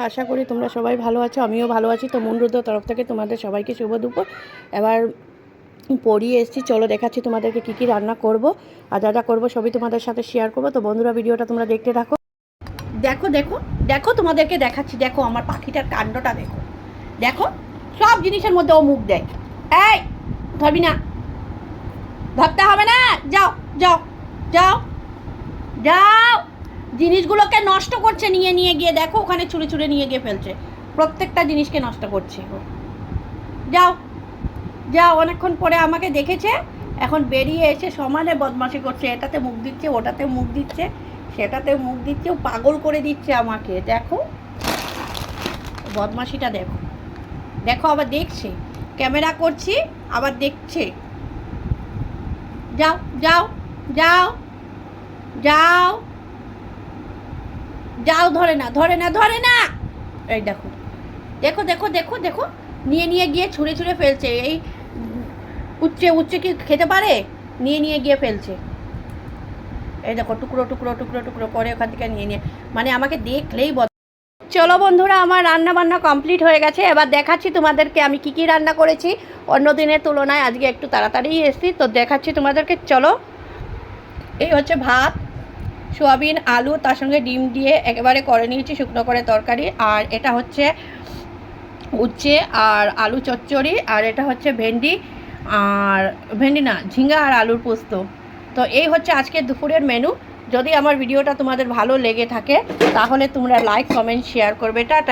আশা করি তোমরা সবাই ভালো আছো, আমিও ভালো আছি। তো মনরুদ্র তরফ থেকে তোমাদের সবাইকে শুভ দুপুর। এবার পড়িয়ে এসেছি, চলো দেখাচ্ছি তোমাদেরকে কী কী রান্না করব আর যা যা করবো সবই তোমাদের সাথে শেয়ার করবো। তো বন্ধুরা, ভিডিওটা তোমরা দেখতে থাকো। দেখো দেখো দেখো, তোমাদেরকে দেখাচ্ছি। দেখো আমার পাখিটার কাণ্ডটা দেখো। দেখো সব জিনিসের মধ্যে ও মুখ দেয়। এই ধরবি না, ধরতে হবে না, যাও যাও যাও যাও। জিনিসগুলোকে নষ্ট করছে, নিয়ে নিয়ে গিয়ে দেখো ওখানে ছুঁড়ে ছুঁড়ে নিয়ে গিয়ে ফেলছে। প্রত্যেকটা জিনিসকে নষ্ট করছে ও। যাও যাও। অনেকক্ষণ পরে আমাকে দেখেছে, এখন বেরিয়ে এসে সমানে বদমাশি করছে। এটাতে মুখ দিচ্ছে, ওটাতে মুখ দিচ্ছে, সেটাতে মুখ দিচ্ছে, ও পাগল করে দিচ্ছে আমাকে। দেখো বদমাশিটা দেখো। দেখো আবার দেখছে, ক্যামেরা করছি আবার দেখছে। যাও যাও যাও যাও যাও। ধরে না ধরে না ধরে না। এই দেখো দেখো দেখো দেখো দেখো, নিয়ে নিয়ে গিয়ে ছুঁড়ে ছুঁড়ে ফেলছে। এই উচ্চে উচ্চে কি খেতে পারে, নিয়ে নিয়ে গিয়ে ফেলছে। এই দেখো টুকরো টুকরো টুকরো টুকরো করে ওখান থেকে নিয়ে নিয়ে, মানে আমাকে দেখলেই চলো বন্ধুরা, আমার রান্না বান্না কমপ্লিট হয়ে গেছে। এবার দেখাচ্ছি তোমাদেরকে আমি কি কি রান্না করেছি। অন্য দিনের তুলনায় আজকে একটু তাড়াতাড়ি এসেছি, তো দেখাচ্ছি তোমাদেরকে। চলো, এই হচ্ছে ভাত, সোয়াবিন আলু তার সঙ্গে ডিম দিয়ে একেবারে করে নিয়েছি শুকনো করে তরকারি। আর এটা হচ্ছে উচ্ছে আর আলু চচ্চড়ি। আর এটা হচ্ছে ভেন্ডি, আর ভেন্ডি না, ঝিঙ্গা আর আলুর পোস্ত। তো এই হচ্ছে আজকের দুপুরের মেনু। যদি আমার ভিডিওটা তোমাদের ভালো লেগে থাকে তাহলে তোমরা লাইক কমেন্ট শেয়ার করবে। টাটা।